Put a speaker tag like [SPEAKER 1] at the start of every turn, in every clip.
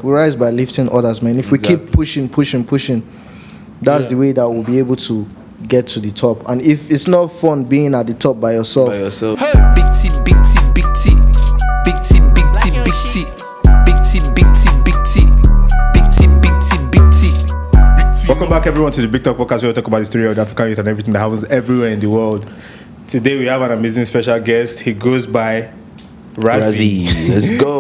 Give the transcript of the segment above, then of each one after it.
[SPEAKER 1] we rise by lifting others, man. If we keep pushing, that's the way that we'll be able to get to the top. And if it's not fun being at the top by yourself.
[SPEAKER 2] Hey. Big T, big T, big T, big T, big T, big T, big T, big T, big T, big T, big T, big T.
[SPEAKER 3] Welcome back, everyone, to the Big Talk podcast, where we talk about the story of the African youth and everything that happens everywhere in the world. Today we have an amazing special guest. He goes by Razi.
[SPEAKER 4] Let's go.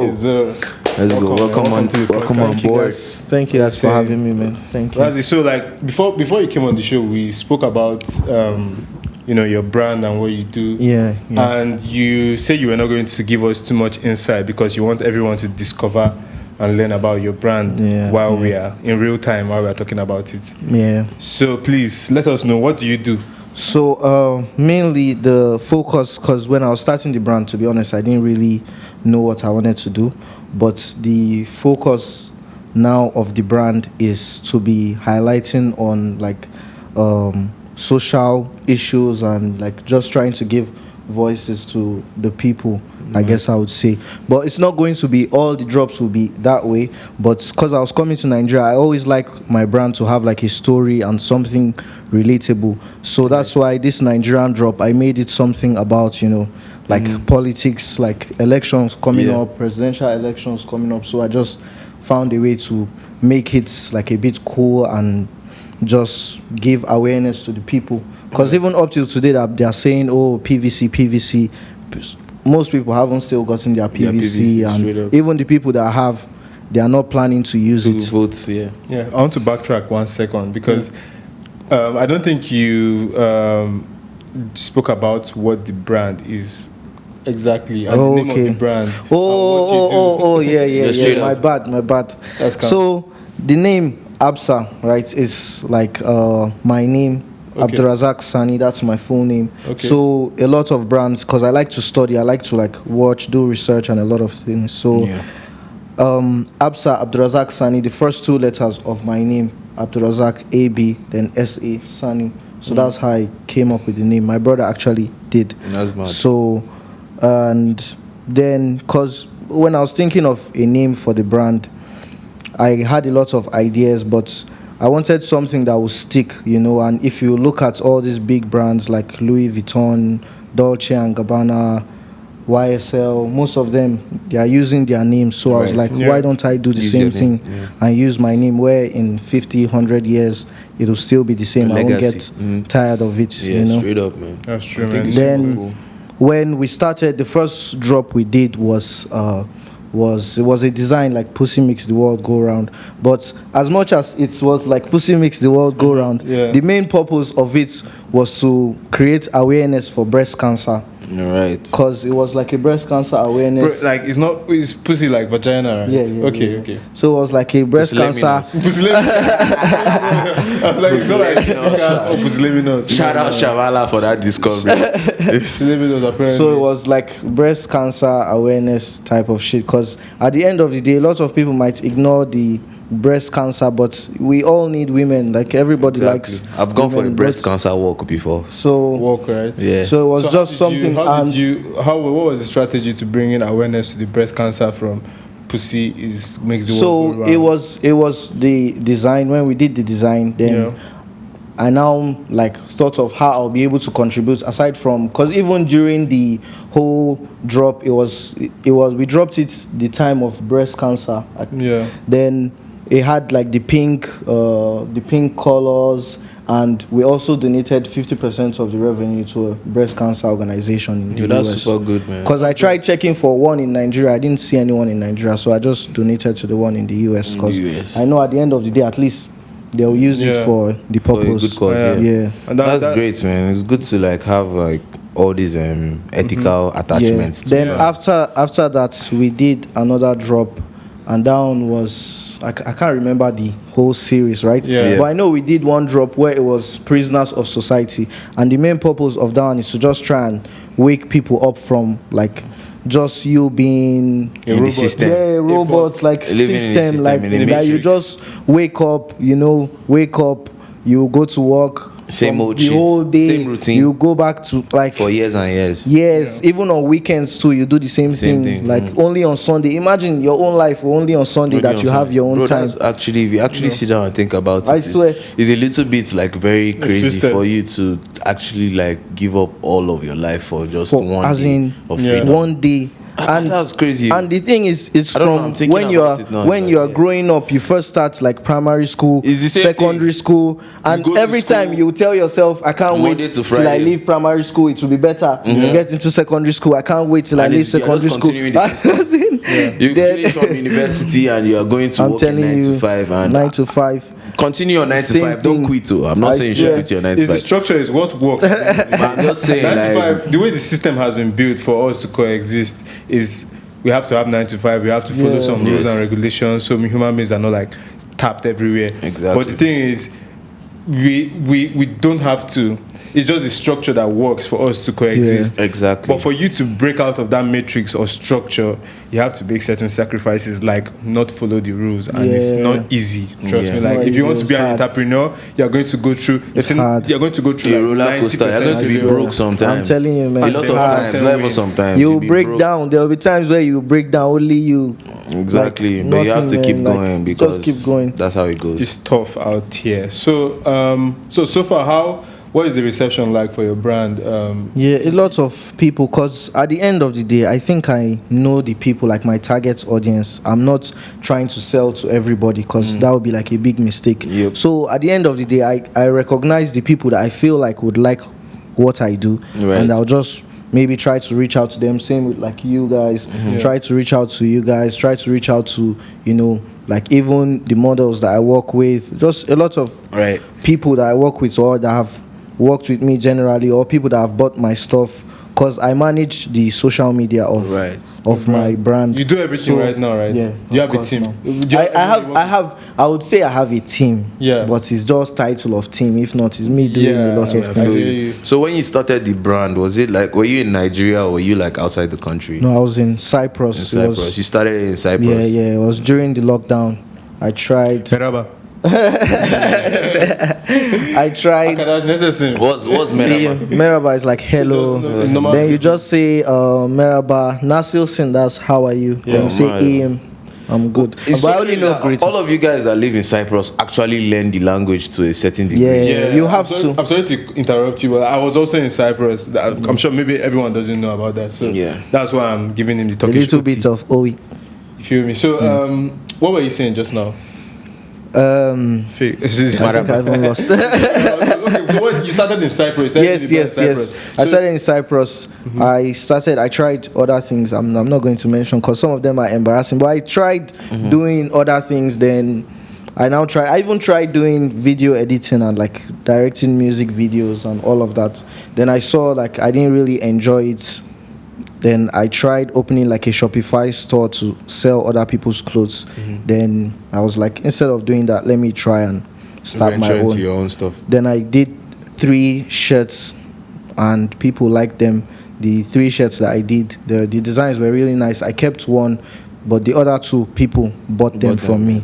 [SPEAKER 4] Let's go. Welcome on board.
[SPEAKER 1] Thank you guys for having me, man. Thank you.
[SPEAKER 3] Razi, so like before you came on the show, we spoke about your brand and what you do.
[SPEAKER 1] Yeah.
[SPEAKER 3] And you said you were not going to give us too much insight because you want everyone to discover and learn about your brand while we are in real time, while we are talking about it.
[SPEAKER 1] Yeah.
[SPEAKER 3] So please let us know, what do you do?
[SPEAKER 1] So mainly the focus, because when I was starting the brand, to be honest, I didn't really know what I wanted to do. But the focus now of the brand is to be highlighting on like social issues and like just trying to give voices to the people, I guess I would say. But it's not going to be all the drops will be that way. But because I was coming to Nigeria, I always like my brand to have like a story and something relatable. So that's why this Nigerian drop, I made it something about, like politics, like elections coming up, presidential elections coming up. So I just found a way to make it like a bit cool and just give awareness to the people. Because even up till today, that they are saying, oh, PVC. Most people haven't still gotten their PVC, and even the people that have, they are not planning to use it.
[SPEAKER 4] Votes,
[SPEAKER 3] I want to backtrack 1 second because I don't think you spoke about what the brand is exactly and the name of the brand.
[SPEAKER 1] Yeah. My bad. So the name Absa, right, is like my name. Okay. Abdul Sani, that's my full name. Okay. So a lot of brands, because I like to study, I like to like watch, do research and a lot of things. So Absa, Abdul Sani, the first 2 letters of my name, Abdul AB, then SA, Sani. So that's how I came up with the name. My brother actually did.
[SPEAKER 4] That's mad.
[SPEAKER 1] So, and then, because when I was thinking of a name for the brand, I had a lot of ideas, but I wanted something that would stick, and if you look at all these big brands like Louis Vuitton, Dolce & Gabbana, YSL, most of them, they are using their names. So I was like, why don't I do the same thing and use my name, where in 50, 100 years, it will still be the same. I won't get tired of it,
[SPEAKER 4] straight up, man.
[SPEAKER 3] That's true, man.
[SPEAKER 1] Then when we started, the first drop we did was a design like Pussy Makes the World Go Round. But as much as it was like Pussy Makes the World Go Round, the main purpose of it was to create awareness for breast cancer.
[SPEAKER 4] Right.
[SPEAKER 1] Because it was like a breast cancer awareness.
[SPEAKER 3] It's pussy like vagina, right?
[SPEAKER 1] Yeah.
[SPEAKER 3] Okay.
[SPEAKER 1] So it was like a breast cancer.
[SPEAKER 3] I was like, it's not like pusillanimous.
[SPEAKER 4] Shout out Shavala for that discovery.
[SPEAKER 1] So it was like breast cancer awareness type of shit. Because at the end of the day, a lot of people might ignore the breast cancer, but we all need women. Like everybody likes.
[SPEAKER 4] I've gone for a breast cancer walk before.
[SPEAKER 1] So
[SPEAKER 3] walk, right?
[SPEAKER 4] Yeah.
[SPEAKER 1] So it was just something.
[SPEAKER 3] What was the strategy to bring in awareness to the breast cancer from Pussy Makes the World Go Round?
[SPEAKER 1] So it was the design. When we did the design, then I now like thought of how I'll be able to contribute aside from, because even during the whole drop, we dropped it the time of breast cancer. Then it had like the pink colors, and we also donated 50% of the revenue to a breast cancer organization in the US.
[SPEAKER 4] That's super good, man.
[SPEAKER 1] Because I tried checking for one in Nigeria, I didn't see anyone in Nigeria, so I just donated to the one in the US. Because I know at the end of the day, at least they'll use it for the purpose.
[SPEAKER 4] For a good cause,
[SPEAKER 1] yeah.
[SPEAKER 4] And that's great, man. It's good to like have like all these ethical attachments.
[SPEAKER 1] Then after that, we did another drop, and down was I can't remember the whole series, right? But I know we did one drop where it was prisoners of society, and the main purpose of that one is to just try and wake people up from like just you being
[SPEAKER 4] in the system.
[SPEAKER 1] Robots, like system, like that you just wake up, you go to work,
[SPEAKER 4] Same
[SPEAKER 1] from
[SPEAKER 4] old
[SPEAKER 1] the
[SPEAKER 4] shit,
[SPEAKER 1] whole day.
[SPEAKER 4] same routine.
[SPEAKER 1] You go back to like
[SPEAKER 4] for years and years.
[SPEAKER 1] Yes, even on weekends too, you do the same thing. Like only on Sunday. Imagine your own life only on Sunday
[SPEAKER 4] Only
[SPEAKER 1] that
[SPEAKER 4] on
[SPEAKER 1] you have
[SPEAKER 4] Sunday.
[SPEAKER 1] your own
[SPEAKER 4] Bro,
[SPEAKER 1] time.
[SPEAKER 4] that's actually, if you actually sit down and think about it,
[SPEAKER 1] I swear.
[SPEAKER 4] it's a little bit like very crazy
[SPEAKER 3] twisted.
[SPEAKER 4] for you to actually like give up all of your life for just one
[SPEAKER 1] as
[SPEAKER 4] day
[SPEAKER 1] in
[SPEAKER 4] of freedom.
[SPEAKER 1] one day. And
[SPEAKER 4] that's crazy.
[SPEAKER 1] And the thing is, it's
[SPEAKER 4] I don't know, I'm
[SPEAKER 1] from
[SPEAKER 4] thinking
[SPEAKER 1] when you
[SPEAKER 4] about
[SPEAKER 1] are
[SPEAKER 4] it now,
[SPEAKER 1] when
[SPEAKER 4] like,
[SPEAKER 1] you are
[SPEAKER 4] yeah.
[SPEAKER 1] growing up. You first start like primary school,
[SPEAKER 4] It's the same
[SPEAKER 1] secondary
[SPEAKER 4] thing.
[SPEAKER 1] school, and
[SPEAKER 4] go to
[SPEAKER 1] every time
[SPEAKER 4] school
[SPEAKER 1] you tell yourself, "I can't
[SPEAKER 4] Monday
[SPEAKER 1] wait
[SPEAKER 4] to
[SPEAKER 1] till I
[SPEAKER 4] Friday.
[SPEAKER 1] leave primary school. It will be better. Get into secondary school. I can't wait till I
[SPEAKER 4] And
[SPEAKER 1] leave
[SPEAKER 4] it's- you're
[SPEAKER 1] secondary
[SPEAKER 4] just
[SPEAKER 1] school."
[SPEAKER 4] continuing the system. You
[SPEAKER 1] Then-
[SPEAKER 4] finish from university and you are going to
[SPEAKER 1] I'm
[SPEAKER 4] work in
[SPEAKER 1] telling
[SPEAKER 4] 9
[SPEAKER 1] you,
[SPEAKER 4] to 5 and
[SPEAKER 1] 9 to 5.
[SPEAKER 4] continue your 9 to
[SPEAKER 1] Same
[SPEAKER 4] 5. Don't
[SPEAKER 1] thing.
[SPEAKER 4] quit. I'm not
[SPEAKER 1] I
[SPEAKER 4] saying you should
[SPEAKER 1] swear.
[SPEAKER 4] quit your 9 to
[SPEAKER 3] It's the
[SPEAKER 4] 5.
[SPEAKER 3] structure is what works.
[SPEAKER 4] But I'm just saying,
[SPEAKER 3] 9 to
[SPEAKER 4] like,
[SPEAKER 3] 5, the way the system has been built for us to coexist is we have to have 9 to 5. We have to follow
[SPEAKER 1] Yeah.
[SPEAKER 3] some rules
[SPEAKER 4] Yes.
[SPEAKER 3] and regulations. So human beings are not like tapped everywhere.
[SPEAKER 4] Exactly.
[SPEAKER 3] But the thing is, we don't have to. It's just the structure that works for us to coexist.
[SPEAKER 4] Exactly.
[SPEAKER 3] But for you to break out of that matrix or structure, you have to make certain sacrifices, like not follow the rules, and it's
[SPEAKER 1] Yeah.
[SPEAKER 3] not easy. Trust
[SPEAKER 4] Yeah.
[SPEAKER 3] me. Like
[SPEAKER 1] Not
[SPEAKER 3] if you
[SPEAKER 1] easy,
[SPEAKER 3] want to be
[SPEAKER 1] it's
[SPEAKER 3] an
[SPEAKER 1] hard.
[SPEAKER 3] entrepreneur, you're going to go through.
[SPEAKER 1] hard.
[SPEAKER 3] You're going to go through
[SPEAKER 4] a
[SPEAKER 3] like
[SPEAKER 4] roller coaster. You're going to be
[SPEAKER 3] 90%
[SPEAKER 4] broke sometimes.
[SPEAKER 1] I'm telling you, man.
[SPEAKER 4] A lot
[SPEAKER 1] It's
[SPEAKER 4] of
[SPEAKER 1] hard.
[SPEAKER 4] times, not even sometimes.
[SPEAKER 1] You
[SPEAKER 4] you'll be
[SPEAKER 1] break
[SPEAKER 4] broke.
[SPEAKER 1] down. There will be times where you break down. Only you.
[SPEAKER 4] Exactly.
[SPEAKER 1] Like,
[SPEAKER 4] but you have to
[SPEAKER 1] nothing,
[SPEAKER 4] keep
[SPEAKER 1] man, like,
[SPEAKER 4] going because
[SPEAKER 1] just keep going.
[SPEAKER 4] that's how it goes.
[SPEAKER 3] It's tough out here. So so far, what is the reception like for your brand?
[SPEAKER 1] Yeah, a lot of people, because at the end of the day, I think I know the people, like my target audience. I'm not trying to sell to everybody because that would be like a big mistake.
[SPEAKER 4] Yep.
[SPEAKER 1] So at the end of the day, I recognize the people that I feel like would like what I do.
[SPEAKER 4] Right.
[SPEAKER 1] And I'll just maybe try to reach out to them. Same with like you guys. Try to reach out to you guys. Try to reach out to, like even the models that I work with. Just a lot of
[SPEAKER 4] Right.
[SPEAKER 1] people that I work with or that have worked with me generally, or people that have bought my stuff, because I manage the social media of
[SPEAKER 4] Right.
[SPEAKER 1] my brand.
[SPEAKER 3] You do everything right now, right?
[SPEAKER 1] Yeah,
[SPEAKER 3] Do you
[SPEAKER 1] of
[SPEAKER 3] have a
[SPEAKER 1] course,
[SPEAKER 3] team?
[SPEAKER 1] no.
[SPEAKER 3] Do you
[SPEAKER 1] I would say I have a team.
[SPEAKER 3] Yeah.
[SPEAKER 1] But it's just title of team. If not, it's me doing a lot of
[SPEAKER 3] I
[SPEAKER 1] things.
[SPEAKER 3] feel you.
[SPEAKER 4] So when you started the brand, was it like, were you in Nigeria or were you like outside the country?
[SPEAKER 1] No, I was in Cyprus.
[SPEAKER 4] In
[SPEAKER 1] It was-
[SPEAKER 4] Cyprus. You started in Cyprus.
[SPEAKER 1] yeah. It was during the lockdown. I tried.
[SPEAKER 3] Merhaba.
[SPEAKER 1] I tried.
[SPEAKER 4] What's Merhaba?
[SPEAKER 1] Merhaba is like hello.
[SPEAKER 3] Just normal
[SPEAKER 1] Then you
[SPEAKER 3] greeting.
[SPEAKER 1] just say Merhaba. Nasilsin, that's how are you. Then you say
[SPEAKER 4] Merhaba.
[SPEAKER 1] AM, I'm good.
[SPEAKER 4] It's
[SPEAKER 1] But I
[SPEAKER 4] so
[SPEAKER 1] only
[SPEAKER 4] crazy
[SPEAKER 1] know
[SPEAKER 4] that
[SPEAKER 1] greeting.
[SPEAKER 4] all of you guys that live in Cyprus actually learn the language to a certain degree.
[SPEAKER 1] Yeah. You have to.
[SPEAKER 3] I'm sorry to interrupt you, but I was also in Cyprus. I'm sure maybe everyone doesn't know about that. So
[SPEAKER 4] Yeah.
[SPEAKER 3] that's why I'm giving him the
[SPEAKER 1] A
[SPEAKER 3] Turkish
[SPEAKER 1] little
[SPEAKER 3] OT.
[SPEAKER 1] bit of OE.
[SPEAKER 3] You feel me? So what were you saying just now? Fake.
[SPEAKER 1] I think I even lost.
[SPEAKER 3] Okay, so you started in Cyprus. Tell me
[SPEAKER 1] yes.
[SPEAKER 3] about Cyprus.
[SPEAKER 1] I
[SPEAKER 3] So-
[SPEAKER 1] started in Cyprus. I tried other things. I'm not going to mention because some of them are embarrassing. But I tried doing other things. Then I even tried doing video editing and like directing music videos and all of that. Then I saw like I didn't really enjoy it. Then I tried opening like a Shopify store to sell other people's clothes. Then I was like, instead of doing that, let me try and start my
[SPEAKER 4] Venture into
[SPEAKER 1] own.
[SPEAKER 4] your own stuff.
[SPEAKER 1] Then I did 3 shirts and people liked them. The 3 shirts that I did, the designs were really nice. I kept one, but the other 2 people bought them from me.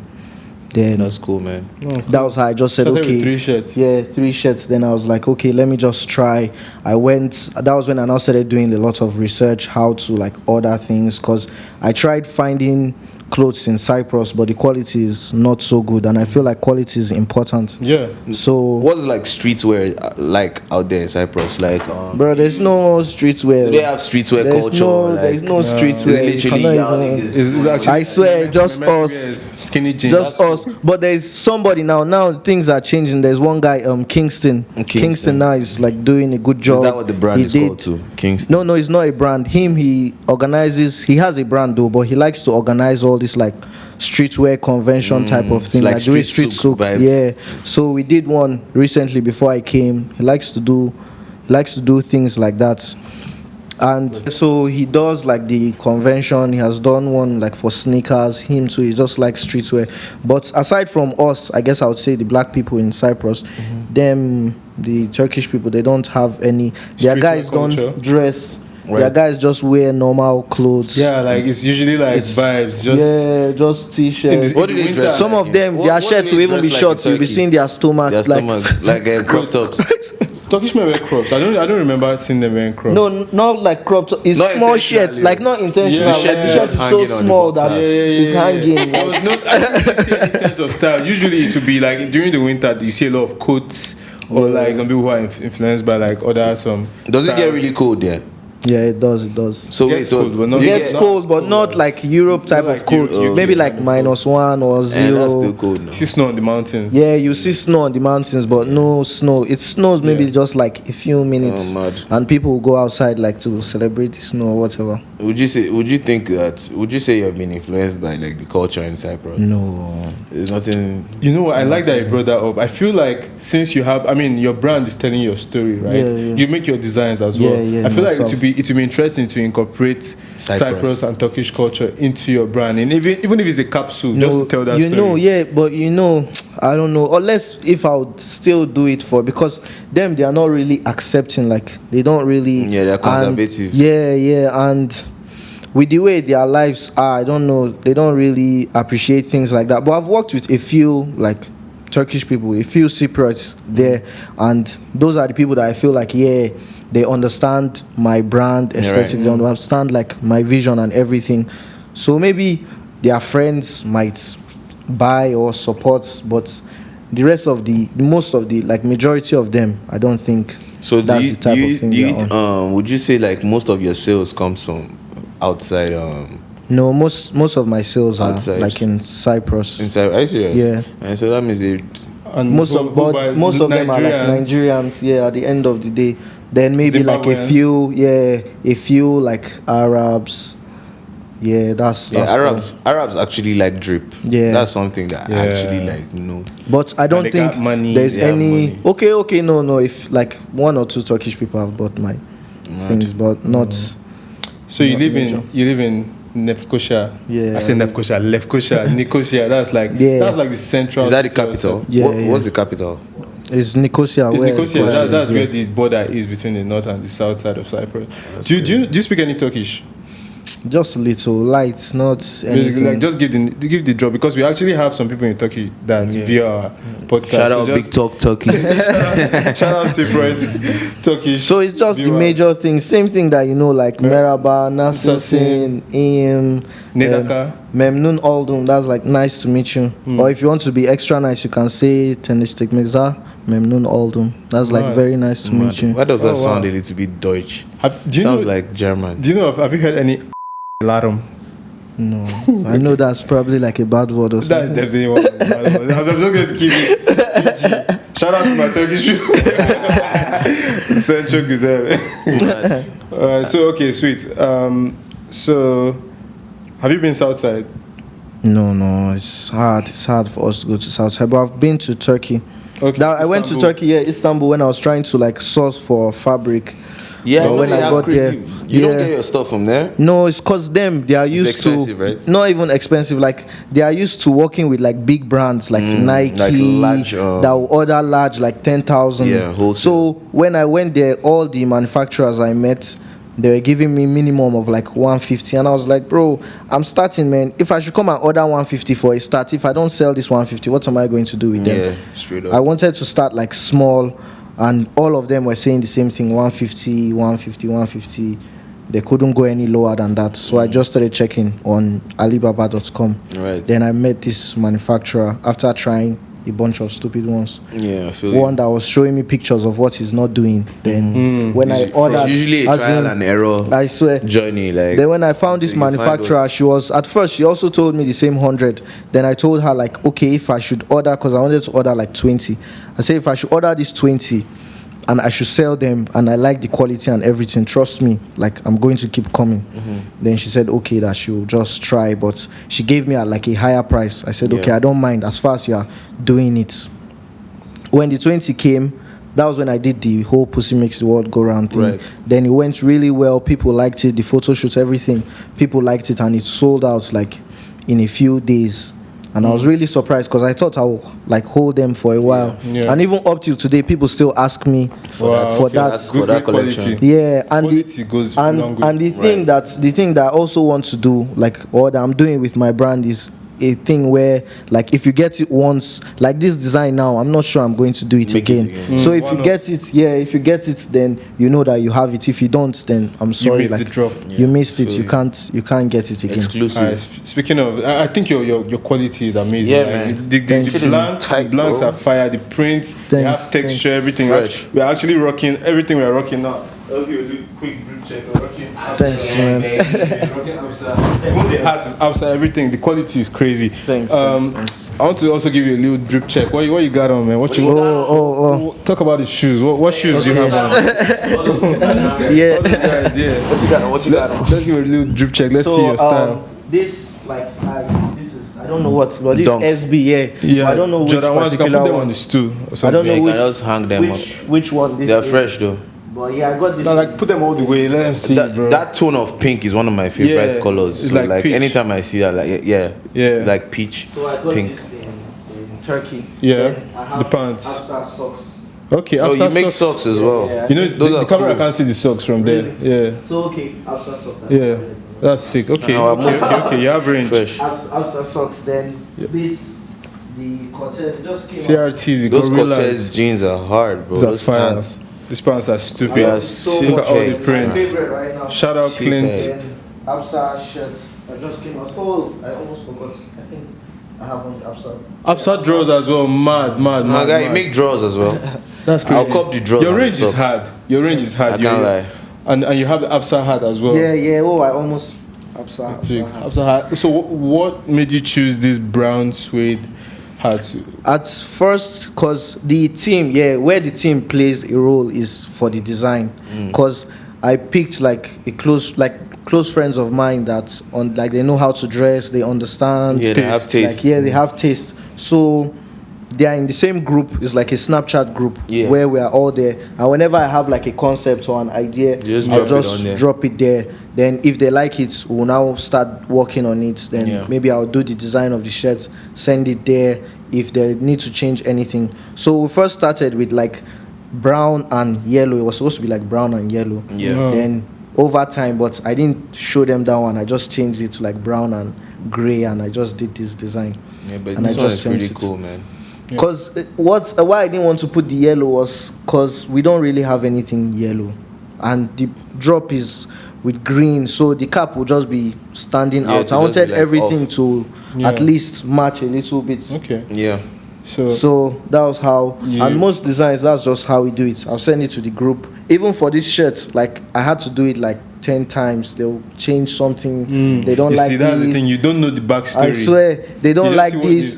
[SPEAKER 1] Then
[SPEAKER 4] That's cool, man.
[SPEAKER 1] that was how I just said,
[SPEAKER 3] Started
[SPEAKER 1] okay.
[SPEAKER 3] with 3 shirts.
[SPEAKER 1] Yeah, 3 shirts. Then I was like, okay, let me just try. That was when I now started doing a lot of research, how to like order things, because I tried finding clothes in Cyprus, but the quality is not so good, and I feel like quality is important.
[SPEAKER 3] Yeah.
[SPEAKER 1] So,
[SPEAKER 4] What's like streetwear like out there in Cyprus? Like,
[SPEAKER 1] bro, there's no streetwear.
[SPEAKER 4] do they have streetwear
[SPEAKER 1] There's
[SPEAKER 4] culture?
[SPEAKER 1] there's no
[SPEAKER 4] It's
[SPEAKER 1] streetwear. You
[SPEAKER 4] literally
[SPEAKER 1] cannot
[SPEAKER 4] y'all
[SPEAKER 1] even-
[SPEAKER 4] niggas.
[SPEAKER 3] It's actually,
[SPEAKER 1] I swear, just
[SPEAKER 3] Remember
[SPEAKER 1] us.
[SPEAKER 3] Skinny jeans.
[SPEAKER 1] Just us. But there's somebody now. Now things are changing. There's one guy, Kingston. Kingston now is like doing a good job.
[SPEAKER 4] Is that what the brand
[SPEAKER 1] He
[SPEAKER 4] is
[SPEAKER 1] did-
[SPEAKER 4] called too? Kingston?
[SPEAKER 1] No, it's not a brand. He organizes. He has a brand though, but he likes to organize all this like streetwear convention type of thing,
[SPEAKER 4] like
[SPEAKER 1] like doing
[SPEAKER 4] street
[SPEAKER 1] street
[SPEAKER 4] souk
[SPEAKER 1] souk.
[SPEAKER 4] vibes.
[SPEAKER 1] Yeah. So we did one recently before I came. He likes to do things like that. And so he does like the convention. He has done one like for sneakers. Him too. He just likes streetwear. But aside from us, I guess I would say the black people in Cyprus, them, the Turkish people, they don't have any. Their
[SPEAKER 3] Streetwear
[SPEAKER 1] guys
[SPEAKER 3] culture.
[SPEAKER 1] don't dress Their guys just wear normal clothes.
[SPEAKER 3] Yeah, like it's usually like vibes.
[SPEAKER 1] Just t-shirts.
[SPEAKER 4] What do they dress?
[SPEAKER 1] Some of them,
[SPEAKER 4] What
[SPEAKER 1] their
[SPEAKER 4] do
[SPEAKER 1] shirts
[SPEAKER 4] they
[SPEAKER 1] will even be
[SPEAKER 4] dress
[SPEAKER 1] short.
[SPEAKER 4] like in
[SPEAKER 1] You'll be
[SPEAKER 4] Turkey?
[SPEAKER 1] seeing their stomach.
[SPEAKER 4] Their stomach, like crop tops.
[SPEAKER 3] Turkish men wear crops. I don't remember seeing them wearing crops.
[SPEAKER 1] No, not like crop top. It's
[SPEAKER 4] Not
[SPEAKER 1] small shirts,
[SPEAKER 4] intentionally.
[SPEAKER 1] like not intentional.
[SPEAKER 3] Yeah,
[SPEAKER 1] Like
[SPEAKER 3] the
[SPEAKER 1] the
[SPEAKER 3] shirt
[SPEAKER 1] shirt
[SPEAKER 4] is
[SPEAKER 1] is
[SPEAKER 4] hanging
[SPEAKER 1] so
[SPEAKER 4] on the
[SPEAKER 1] small that
[SPEAKER 4] boxers.
[SPEAKER 1] it's hanging.
[SPEAKER 3] There was I don't really see any sense of style. Usually it would be like during the winter you see a lot of coats or like some people who are influenced by like other some.
[SPEAKER 4] Does it get
[SPEAKER 3] styles.
[SPEAKER 4] really cold there?
[SPEAKER 1] Yeah, it does. It does.
[SPEAKER 4] So
[SPEAKER 3] It gets cold, but not-
[SPEAKER 1] It
[SPEAKER 3] Yeah,
[SPEAKER 1] gets
[SPEAKER 3] not
[SPEAKER 1] cold, but not
[SPEAKER 3] as-
[SPEAKER 1] like Europe type
[SPEAKER 3] like
[SPEAKER 1] of cold.
[SPEAKER 3] Europe,
[SPEAKER 1] Maybe
[SPEAKER 3] okay.
[SPEAKER 1] like -1 or
[SPEAKER 4] And that's
[SPEAKER 1] 0.
[SPEAKER 4] still cold now.
[SPEAKER 3] See snow on the mountains.
[SPEAKER 1] Yeah, you see snow on the mountains, but no snow. It snows maybe
[SPEAKER 3] Yeah.
[SPEAKER 1] just like a few minutes,
[SPEAKER 4] mad.
[SPEAKER 1] and people will go outside like to celebrate the snow or whatever.
[SPEAKER 4] Would you say you've been influenced by like the culture in Cyprus?
[SPEAKER 1] No,
[SPEAKER 4] There's nothing.
[SPEAKER 3] You know what? I like that you brought that up. I feel like since you have, I mean, your brand is telling your story, right?
[SPEAKER 1] Yeah, yeah.
[SPEAKER 3] You make your designs as well.
[SPEAKER 1] Yeah,
[SPEAKER 3] I feel like
[SPEAKER 1] myself.
[SPEAKER 3] it would be interesting to incorporate Cyprus and Turkish culture into your brand, and even if it's a capsule, just to tell that
[SPEAKER 1] you
[SPEAKER 3] story.
[SPEAKER 1] know, yeah, but I don't know. Unless if I would still do it because them they are not really accepting. Like they don't really.
[SPEAKER 4] Yeah, they're
[SPEAKER 1] and-
[SPEAKER 4] conservative.
[SPEAKER 1] and with the way their lives are, I don't know. They don't really appreciate things like that. But I've worked with a few like Turkish people, a few Cypriots there, and those are the people that I feel like they understand my brand aesthetic,
[SPEAKER 4] right.
[SPEAKER 1] they understand like my vision and everything. So maybe their friends might buy or support, but the rest of most of the like majority of them, I don't think.
[SPEAKER 4] So
[SPEAKER 1] that's the type of thing they're on.
[SPEAKER 4] would you say like most of your sales comes from outside?
[SPEAKER 1] No, most of my sales are
[SPEAKER 4] Outside.
[SPEAKER 1] like in Cyprus.
[SPEAKER 4] Inside, are you serious?
[SPEAKER 1] Yeah.
[SPEAKER 4] And so that means it.
[SPEAKER 3] And
[SPEAKER 1] Most
[SPEAKER 3] who buy
[SPEAKER 1] of them are like Nigerians. Yeah, at the end of the day, then maybe like a few like Arabs. Yeah, that's
[SPEAKER 4] Arabs actually like drip.
[SPEAKER 1] Yeah.
[SPEAKER 4] That's something that I
[SPEAKER 3] Yeah.
[SPEAKER 4] actually like.
[SPEAKER 1] But I don't
[SPEAKER 3] they
[SPEAKER 1] think
[SPEAKER 3] got money,
[SPEAKER 1] there's
[SPEAKER 3] they have
[SPEAKER 1] any.
[SPEAKER 3] money.
[SPEAKER 1] Okay, no. If like 1 or 2 Turkish people have bought my things, but not.
[SPEAKER 3] So you
[SPEAKER 1] Not
[SPEAKER 3] live
[SPEAKER 1] major.
[SPEAKER 3] in Lefkosia.
[SPEAKER 1] Yeah.
[SPEAKER 3] I say Lefkosia, Nicosia. That's like the central.
[SPEAKER 4] Is that the
[SPEAKER 3] city of
[SPEAKER 4] capital?
[SPEAKER 3] Cyprus.
[SPEAKER 1] Yeah,
[SPEAKER 4] What's the capital?
[SPEAKER 1] It's Nicosia.
[SPEAKER 3] It's
[SPEAKER 1] where
[SPEAKER 3] Nicosia.
[SPEAKER 1] Nicosia
[SPEAKER 3] That's
[SPEAKER 1] is,
[SPEAKER 3] where the border is between the north and the south side of Cyprus. Do you speak any Turkish?
[SPEAKER 1] Just little light, not
[SPEAKER 3] Basically,
[SPEAKER 1] anything.
[SPEAKER 3] like just give the drop, because we actually have some people in Turkey that view our podcast.
[SPEAKER 4] Shout out
[SPEAKER 3] So
[SPEAKER 4] Big Talk Turkey.
[SPEAKER 3] shout out Cyprus Turkish.
[SPEAKER 1] So it's just the
[SPEAKER 3] viewers.
[SPEAKER 1] major things. Same thing that like Merhaba, Nasılsın, iyiyim,
[SPEAKER 3] Nedaka.
[SPEAKER 1] Memnun oldum. That's like nice to meet you. Or if you want to be extra nice, you can say Tanıştık Mirza, Memnun oldum. That's like
[SPEAKER 3] Right.
[SPEAKER 1] very nice to meet you.
[SPEAKER 4] Why does that
[SPEAKER 3] Oh,
[SPEAKER 4] sound
[SPEAKER 3] wow.
[SPEAKER 4] a little bit Deutsch?
[SPEAKER 3] Do you
[SPEAKER 4] Sounds
[SPEAKER 3] know?
[SPEAKER 4] like German.
[SPEAKER 3] Do you know? Have you heard any alarm?
[SPEAKER 1] No, I know that's probably like a bad word or
[SPEAKER 3] That's
[SPEAKER 1] something.
[SPEAKER 3] definitely one. Of the I'm just going to keep it PG. Shout out to my Turkish people. Central Güzel. So okay, sweet. So have you been Southside?
[SPEAKER 1] No, it's hard. It's hard for us to go to Southside. But I've been to Turkey.
[SPEAKER 3] Okay,
[SPEAKER 1] I went to
[SPEAKER 3] Istanbul.
[SPEAKER 1] Turkey, Istanbul, when I was trying to like source for fabric.
[SPEAKER 4] Yeah,
[SPEAKER 1] But when I got there,
[SPEAKER 4] you don't get your stuff from there.
[SPEAKER 1] No, it's cause they are used
[SPEAKER 4] expensive,
[SPEAKER 1] to
[SPEAKER 4] right?
[SPEAKER 1] not even expensive. Like they are used to working with like big brands like Nike,
[SPEAKER 4] like large,
[SPEAKER 1] that will order large like 10,000.
[SPEAKER 4] Yeah, wholesale.
[SPEAKER 1] So when I went there, all the manufacturers I met, they were giving me minimum of like 150, and I was like, bro, I'm starting, man. If I should come and order 150 for a start, if I don't sell this 150, what am I going to do with them?
[SPEAKER 4] Yeah, straight up.
[SPEAKER 1] I wanted to start like small, and all of them were saying the same thing: 150, 150, 150. They couldn't go any lower than that. So I just started checking on Alibaba.com.
[SPEAKER 4] Right.
[SPEAKER 1] Then I met this manufacturer after trying a bunch of stupid ones.
[SPEAKER 4] Yeah, I feel
[SPEAKER 1] One that was showing me pictures of what he's not doing. Then when I ordered,
[SPEAKER 4] It's usually a
[SPEAKER 1] as
[SPEAKER 4] trial
[SPEAKER 1] in,
[SPEAKER 4] and error
[SPEAKER 1] I swear.
[SPEAKER 4] journey. Like
[SPEAKER 1] Then when I found this
[SPEAKER 4] until you find
[SPEAKER 1] manufacturer,
[SPEAKER 4] what's-
[SPEAKER 1] she was at first she also told me the same 100. Then I told her like, okay, if I should order, because I wanted to order like 20. I said if I should order this 20 and I should sell them and I like the quality and everything, trust me, like I'm going to keep coming. Then she said okay, that she'll just try, but she gave me like a higher price. I said okay,
[SPEAKER 4] Yeah.
[SPEAKER 1] I don't mind as far as you are doing it. When the 20 came, that was when I did the whole Pussy Makes the World Go Round thing.
[SPEAKER 4] Right.
[SPEAKER 1] Then it went really well. People liked it. The photo shoots, everything. People liked it, and it sold out like in a few days. And I was really surprised because I thought I would like hold them for a while.
[SPEAKER 3] Yeah.
[SPEAKER 1] And even up till today, people still ask me for that.
[SPEAKER 4] For that collection.
[SPEAKER 1] Yeah, and
[SPEAKER 3] Quality goes long way.
[SPEAKER 1] and the thing that I also want to do, like, or that I'm doing with my brand, is a thing where, like, if you get it once, like this design now, I'm not sure I'm going to do it again. So if you get it, then you know that you have it. If you don't, then I'm sorry,
[SPEAKER 3] missed the drop.
[SPEAKER 1] You missed it. You can't get it again.
[SPEAKER 4] Exclusive.
[SPEAKER 3] Speaking of, I think your quality is amazing.
[SPEAKER 4] Yeah,
[SPEAKER 3] like,
[SPEAKER 4] man.
[SPEAKER 3] The blanks are fire. The prints, they have texture, everything.
[SPEAKER 4] Fresh.
[SPEAKER 3] We're actually rocking everything. We're rocking now. Let's give a quick drip check. We're rocking Absa.
[SPEAKER 1] Thanks, man.
[SPEAKER 3] We're rocking Absa. Even the hat is Absa. Everything. The quality is crazy.
[SPEAKER 1] Thanks.
[SPEAKER 3] I want to also give you a little drip check. What you got on, man? Talk about the shoes. What shoes do you have on?
[SPEAKER 1] Yeah.
[SPEAKER 3] All those guys, yeah.
[SPEAKER 4] What you got?
[SPEAKER 3] Let's give a little drip check. Let's see your style.
[SPEAKER 1] This is I don't know what, but this
[SPEAKER 4] Dunks.
[SPEAKER 1] SB, yeah. I don't know which
[SPEAKER 3] Jordan ones, you can
[SPEAKER 1] particular
[SPEAKER 3] put them
[SPEAKER 1] one.
[SPEAKER 3] on the stool or
[SPEAKER 1] I
[SPEAKER 3] something.
[SPEAKER 1] don't know
[SPEAKER 4] You
[SPEAKER 1] which,
[SPEAKER 4] can just hang them up.
[SPEAKER 1] which one this
[SPEAKER 4] They're
[SPEAKER 1] is.
[SPEAKER 4] fresh though.
[SPEAKER 1] But yeah, I got this.
[SPEAKER 3] No, like put them all the way. Let them see, bro.
[SPEAKER 4] That tone of pink is one of my favorite
[SPEAKER 3] Yeah,
[SPEAKER 4] colors.
[SPEAKER 3] it's
[SPEAKER 4] So
[SPEAKER 3] like peach.
[SPEAKER 4] anytime I see that, like
[SPEAKER 3] Yeah.
[SPEAKER 4] it's like peach,
[SPEAKER 1] So I got
[SPEAKER 4] pink.
[SPEAKER 1] this in Turkey.
[SPEAKER 3] Yeah,
[SPEAKER 1] Then I have
[SPEAKER 3] the pants.
[SPEAKER 1] Absa socks.
[SPEAKER 3] Okay,
[SPEAKER 4] Oh,
[SPEAKER 3] Absa
[SPEAKER 4] you make socks as well.
[SPEAKER 1] Yeah.
[SPEAKER 3] You know,
[SPEAKER 4] Those
[SPEAKER 3] the
[SPEAKER 4] are
[SPEAKER 3] camera
[SPEAKER 4] cool.
[SPEAKER 3] can't see the socks from there. Yeah,
[SPEAKER 1] So okay, Absa socks.
[SPEAKER 3] yeah, that's sick. Okay,
[SPEAKER 4] Now I'm
[SPEAKER 3] okay. You have range.
[SPEAKER 4] Fresh.
[SPEAKER 1] Absa socks. Then the Cortez just came out.
[SPEAKER 3] CRTs, the
[SPEAKER 4] Those
[SPEAKER 3] gorillas.
[SPEAKER 4] Cortez jeans are hard, bro.
[SPEAKER 3] Those are
[SPEAKER 4] Those
[SPEAKER 3] fire.
[SPEAKER 4] pants.
[SPEAKER 3] These pants are stupid.
[SPEAKER 4] They are
[SPEAKER 1] So
[SPEAKER 4] sick.
[SPEAKER 3] Look at all the
[SPEAKER 1] it's
[SPEAKER 3] prints.
[SPEAKER 1] my favorite right now.
[SPEAKER 3] Shout out
[SPEAKER 4] Sick,
[SPEAKER 3] Clint.
[SPEAKER 4] man.
[SPEAKER 1] Then Absa shirts. I just came out. Oh, I almost forgot. I think I have one Absa.
[SPEAKER 3] Absa drawers as well. Mad.
[SPEAKER 4] My guy, you make drawers as well.
[SPEAKER 3] That's crazy.
[SPEAKER 4] I'll cop the drawers.
[SPEAKER 3] Your
[SPEAKER 4] and
[SPEAKER 3] range is
[SPEAKER 4] socks.
[SPEAKER 3] hard. Your range is hard.
[SPEAKER 4] I can't lie.
[SPEAKER 3] And you have the Absa hat as well.
[SPEAKER 1] Yeah. Oh, I almost Absa.
[SPEAKER 3] Sick.
[SPEAKER 1] hat.
[SPEAKER 3] Absa hat. So what made you choose this brown suede hat?
[SPEAKER 1] At first, cause the team, where the team plays a role is for the design. Cause I picked like close friends of mine that they know how to dress, they understand.
[SPEAKER 4] Yeah, they have taste.
[SPEAKER 1] They have taste. So they are in the same group. It's like a Snapchat group where we are all there. And whenever I have like a concept or an idea, I'll just drop it there. Then if they like it, we'll now start working on it. Then maybe I'll do the design of the shirt, send it there if they need to change anything. So we first started with like brown and yellow. It was supposed to be like brown and yellow.
[SPEAKER 4] Yeah.
[SPEAKER 1] Then over time, but I didn't show them that one. I just changed it to like brown and gray, and I just did this design.
[SPEAKER 4] Yeah, but
[SPEAKER 1] And
[SPEAKER 4] this
[SPEAKER 1] I
[SPEAKER 4] one
[SPEAKER 1] just
[SPEAKER 4] is
[SPEAKER 1] sent
[SPEAKER 4] pretty
[SPEAKER 1] it.
[SPEAKER 4] cool, man.
[SPEAKER 1] Because why I didn't want to put the yellow was because we don't really have anything yellow, and the drop is with green, so the cap will just be standing out.
[SPEAKER 4] to
[SPEAKER 1] I
[SPEAKER 4] just
[SPEAKER 1] wanted
[SPEAKER 4] be like
[SPEAKER 1] everything
[SPEAKER 4] off.
[SPEAKER 1] to at least match a little bit.
[SPEAKER 3] Okay.
[SPEAKER 4] Yeah.
[SPEAKER 1] So that was how, and most designs, that's just how we do it. I'll send it to the group. Even for this shirt, like I had to do it like 10 times. They'll change something. They don't
[SPEAKER 3] You
[SPEAKER 1] like
[SPEAKER 3] see, that's
[SPEAKER 1] this.
[SPEAKER 3] the thing. You don't know the backstory.
[SPEAKER 1] I swear they don't
[SPEAKER 3] You just
[SPEAKER 1] like
[SPEAKER 3] see what
[SPEAKER 1] this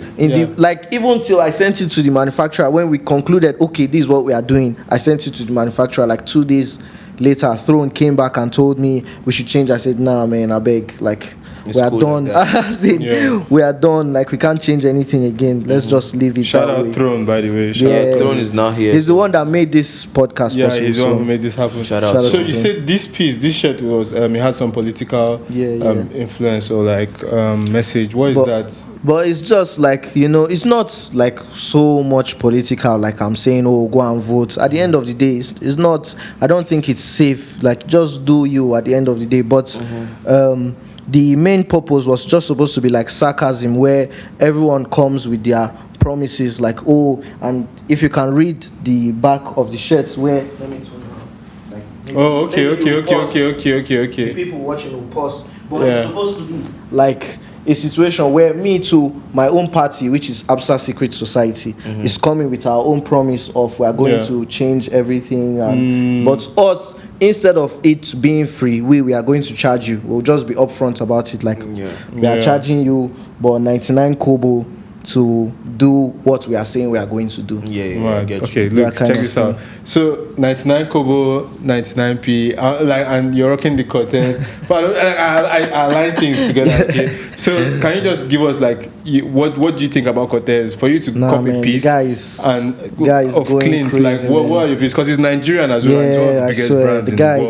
[SPEAKER 3] is-
[SPEAKER 1] like even till I sent it to the manufacturer. When we concluded, okay, this is what we are doing, I sent it to the manufacturer. Like 2 days later, Throne came back and told me we should change. I said, nah, man, I beg, like
[SPEAKER 4] It's
[SPEAKER 1] we are
[SPEAKER 4] cool
[SPEAKER 1] done.
[SPEAKER 4] like that.
[SPEAKER 1] I said, we are done. Like we can't change anything again. Let's just leave it
[SPEAKER 3] Shout
[SPEAKER 1] that
[SPEAKER 3] out
[SPEAKER 1] way.
[SPEAKER 3] Throne, by the way. Shout
[SPEAKER 1] Yeah.
[SPEAKER 3] out
[SPEAKER 4] Throne is not here.
[SPEAKER 1] He's the one that made this podcast
[SPEAKER 3] Yeah,
[SPEAKER 1] possible.
[SPEAKER 3] he's the one who
[SPEAKER 1] So
[SPEAKER 3] made this happen.
[SPEAKER 4] Shout out
[SPEAKER 1] Shout
[SPEAKER 4] to
[SPEAKER 1] out
[SPEAKER 3] So
[SPEAKER 1] to
[SPEAKER 3] you
[SPEAKER 1] him.
[SPEAKER 3] said this shirt was it had some political influence or like message. What is
[SPEAKER 1] But-
[SPEAKER 3] that?
[SPEAKER 1] But it's just like, it's not like so much political, like I'm saying, oh, go and vote. At the end of the day, it's not, I don't think it's safe. Like, just do you at the end of the day. But the main purpose was just supposed to be like sarcasm, where everyone comes with their promises, like, oh, and if you can read the back of the shirts, where, let me turn around. Like, maybe-
[SPEAKER 3] Oh, okay.
[SPEAKER 1] maybe you pause. The people watching will pause. But it's supposed to be like a situation where me to my own party, which is Absa Secret Society, is coming with our own promise of we are going to change everything. And, but us, instead of it being free, we are going to charge you. We'll just be upfront about it. Like we are charging you, but 99 kobo to do what we are saying we are going to do.
[SPEAKER 3] Right.
[SPEAKER 4] Get
[SPEAKER 3] Okay,
[SPEAKER 4] you.
[SPEAKER 3] look,
[SPEAKER 1] That kind
[SPEAKER 3] check
[SPEAKER 1] of
[SPEAKER 3] this out. So 99 kobo, 99p, and you're rocking the Cortez. But I line things together. Okay. So can you just give us like what do you think about Cortez for you to copy
[SPEAKER 1] man,
[SPEAKER 3] piece
[SPEAKER 1] guy is
[SPEAKER 3] of
[SPEAKER 1] going
[SPEAKER 3] Clint?
[SPEAKER 1] crazy,
[SPEAKER 3] Like what are your views? Because he's Nigerian as well. And he's one of the
[SPEAKER 1] I
[SPEAKER 3] biggest
[SPEAKER 1] swear,
[SPEAKER 3] brands
[SPEAKER 1] the
[SPEAKER 3] in
[SPEAKER 1] guy,
[SPEAKER 3] the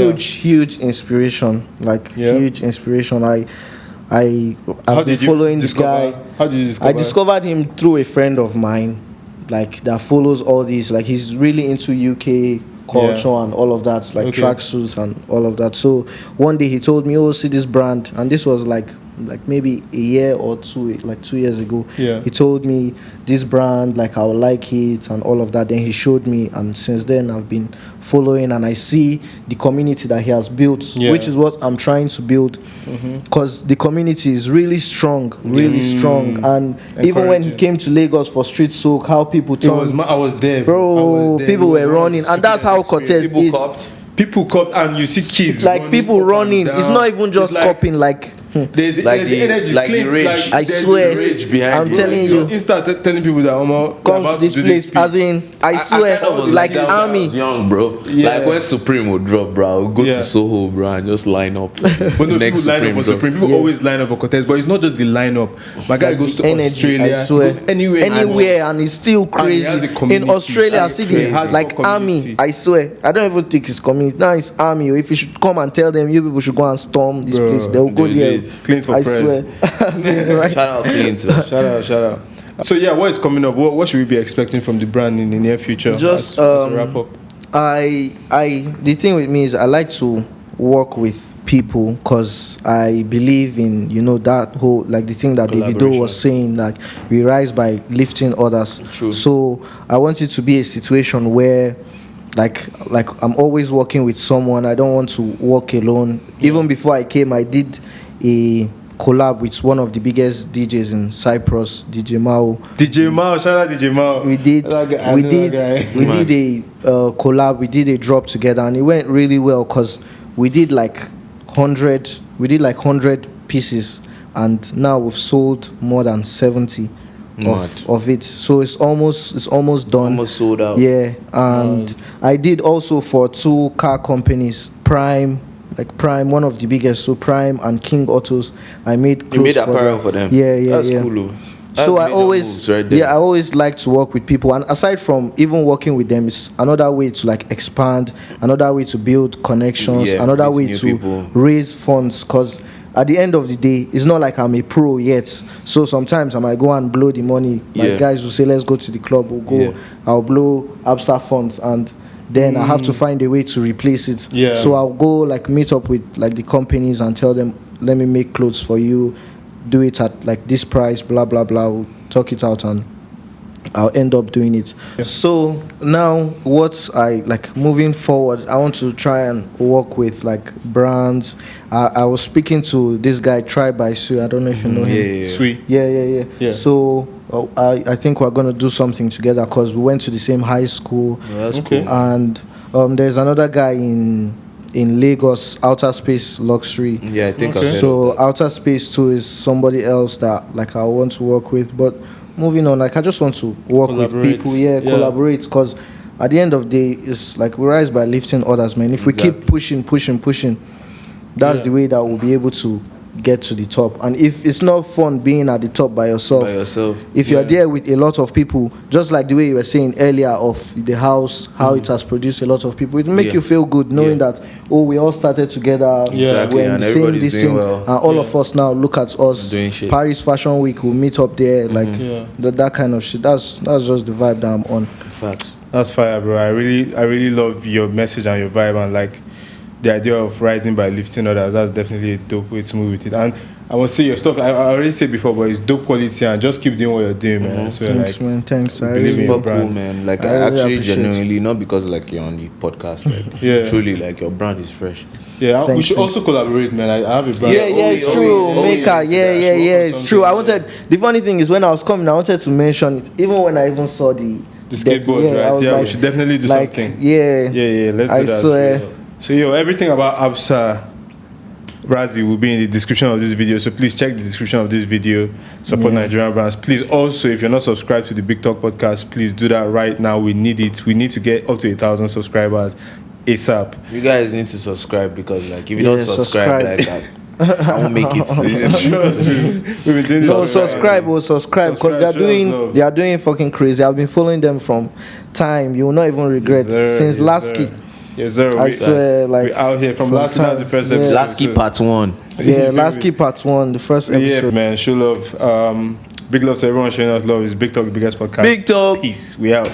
[SPEAKER 3] world.
[SPEAKER 1] huge inspiration. Like huge inspiration. I've been following this guy.
[SPEAKER 3] How did you discover?
[SPEAKER 1] I discovered him through a friend of mine, like that follows all these. Like he's really into UK culture and all of that, like tracksuits and all of that. So one day he told me, "Oh, see this brand," and this was like maybe a year or two, like 2 years ago.
[SPEAKER 3] Yeah.
[SPEAKER 1] He told me this brand, like I would like it and all of that. Then he showed me, and since then I've been following, and I see the community that he has built, which is what I'm trying to build, because the community is really strong, strong. And even when he came to Lagos for Street Soak, how people turned,
[SPEAKER 3] I was there,
[SPEAKER 1] bro.
[SPEAKER 3] I was there.
[SPEAKER 1] People were running, and that's how Cortez is.
[SPEAKER 3] People cop, and you see kids
[SPEAKER 1] like people running. It's not even just copying, like
[SPEAKER 3] there's the energy,
[SPEAKER 4] like the rage.
[SPEAKER 1] I swear,
[SPEAKER 4] behind
[SPEAKER 1] I'm telling you.
[SPEAKER 3] You start telling people that
[SPEAKER 1] come to this place, as in I swear,
[SPEAKER 4] I was
[SPEAKER 1] like army.
[SPEAKER 4] Young, bro. Like when Supreme would drop, bro, I would go to Soho, bro, and just line up.
[SPEAKER 3] But no, people line up for Supreme. People always line up for Cortez, but it's not just the lineup. My guy goes to Australia,
[SPEAKER 1] I swear,
[SPEAKER 3] goes anywhere,
[SPEAKER 1] and it's still crazy. In Australia, I see the like army. I swear, I don't even think it's community. Now it's army. If you should come and tell them, you people should go and storm this place, they'll go there.
[SPEAKER 3] Clean for
[SPEAKER 1] I
[SPEAKER 3] press.
[SPEAKER 1] swear. Right?
[SPEAKER 4] Shout out Clint.
[SPEAKER 3] Shout out. So yeah, what is coming up? What should we be expecting from the brand in the near future?
[SPEAKER 1] Just
[SPEAKER 3] as a wrap up.
[SPEAKER 1] The thing with me is I like to work with people because I believe in that whole, like the thing that Davido was saying, like we rise by lifting others.
[SPEAKER 3] True.
[SPEAKER 1] So I want it to be a situation where like I'm always working with someone. I don't want to work alone. Even before I came, I did a collab with one of the biggest DJs in Cyprus, DJ Mao.
[SPEAKER 3] Shout out DJ Mao.
[SPEAKER 1] We did a collab. We did a drop together, and it went really well because we did like 100 pieces, and now we've sold more than 70 of it. So it's almost done.
[SPEAKER 4] Almost sold out.
[SPEAKER 1] Yeah, and I did also for 2 car companies, Prime, one of the biggest, so Prime and King Autos. I made clothes.
[SPEAKER 4] You made apparel for them.
[SPEAKER 1] Yeah.
[SPEAKER 4] That's cool.
[SPEAKER 1] So I always like to work with people, and aside from even working with them, it's another way to like expand, another way to build connections, another way to raise funds. Because at the end of the day, it's not like I'm a pro yet. So sometimes I might go and blow the money. My guys will say, "Let's go to the club." We'll go. I'll blow Absa funds, and then I have to find a way to replace it.
[SPEAKER 3] Yeah.
[SPEAKER 1] So I'll go like meet up with like the companies and tell them, "Let me make clothes for you. Do it at like this price, blah blah blah." We'll talk it out and I'll end up doing it. So now what I like moving forward, I want to try and work with like brands. I was speaking to this guy Try by Sue. I don't know if you know him.
[SPEAKER 3] Sweet.
[SPEAKER 1] Yeah. So I think we're gonna do something together because we went to the same high school.
[SPEAKER 4] That's cool.
[SPEAKER 1] And there's another guy in Lagos, Outer Space Luxury.
[SPEAKER 4] Yeah, I think I've heard
[SPEAKER 1] so.
[SPEAKER 4] of that.
[SPEAKER 1] Outer Space too is somebody else that like I want to work with. But moving on, like I just want to work with people. Collaborate. Because at the end of the day, it's like we rise by lifting others, man. If we keep pushing, that's the way that we'll be able to get to the top. And if it's not fun being at the top by yourself, if you're there with a lot of people, just like the way you were saying earlier of the house, how it has produced a lot it will make you feel good knowing that we all started together,
[SPEAKER 4] Exactly. And everybody's doing well.
[SPEAKER 1] and all of us now look at us
[SPEAKER 4] doing shit.
[SPEAKER 1] Paris Fashion Week, we'll meet up there, like that kind of shit. That's just the vibe that I'm on.
[SPEAKER 4] Facts.
[SPEAKER 3] That's fire, bro. I really love your message and your vibe, and like the idea of rising by lifting others. That's definitely a dope way to move with it. And I will say your stuff, I already said before, but it's dope quality, and just keep doing what you're doing, man. So
[SPEAKER 1] Thanks, man. Thanks. I
[SPEAKER 3] believe
[SPEAKER 1] really
[SPEAKER 3] in your
[SPEAKER 4] Super cool,
[SPEAKER 3] brand.
[SPEAKER 4] man. Like
[SPEAKER 1] I
[SPEAKER 4] I
[SPEAKER 1] really
[SPEAKER 4] actually
[SPEAKER 1] appreciate
[SPEAKER 4] genuinely, not because like you're on the podcast, like truly, like your brand is fresh.
[SPEAKER 3] Yeah, we
[SPEAKER 1] Thanks,
[SPEAKER 3] should also collaborate, man. I have a brand.
[SPEAKER 1] Yeah, it's true. Maker, it's true. I wanted. The funny thing is, when I was coming, I wanted to mention it. Even when I even saw the
[SPEAKER 3] skateboard, right? Yeah, we should definitely do something.
[SPEAKER 1] Yeah.
[SPEAKER 3] Let's do that.
[SPEAKER 1] Swear.
[SPEAKER 3] So everything about Absa Razi will be in the description of this video. So please check the description of this video. Support Nigerian brands. Please also, if you're not subscribed to the Big Talk podcast, please do that right now. We need it. We need to get up to 1,000 subscribers ASAP.
[SPEAKER 4] You guys need to subscribe because like if you don't subscribe like that, I won't make it.
[SPEAKER 3] Trust me. We've been doing this.
[SPEAKER 1] So subscribe because they are doing fucking crazy. I've been following them from time. You will not even regret since last week.
[SPEAKER 3] Yes, sir.
[SPEAKER 1] I swear, like
[SPEAKER 3] we're out here from last.
[SPEAKER 1] time-
[SPEAKER 3] That's the first
[SPEAKER 1] yeah.
[SPEAKER 3] episode.
[SPEAKER 4] Last key
[SPEAKER 3] so-
[SPEAKER 4] part 1.
[SPEAKER 1] Yeah, last key part 1, the first episode.
[SPEAKER 3] Yeah, man. Show love. Big love to everyone showing us love. It's Big Talk, the biggest podcast.
[SPEAKER 4] Big Talk.
[SPEAKER 3] Peace. We out.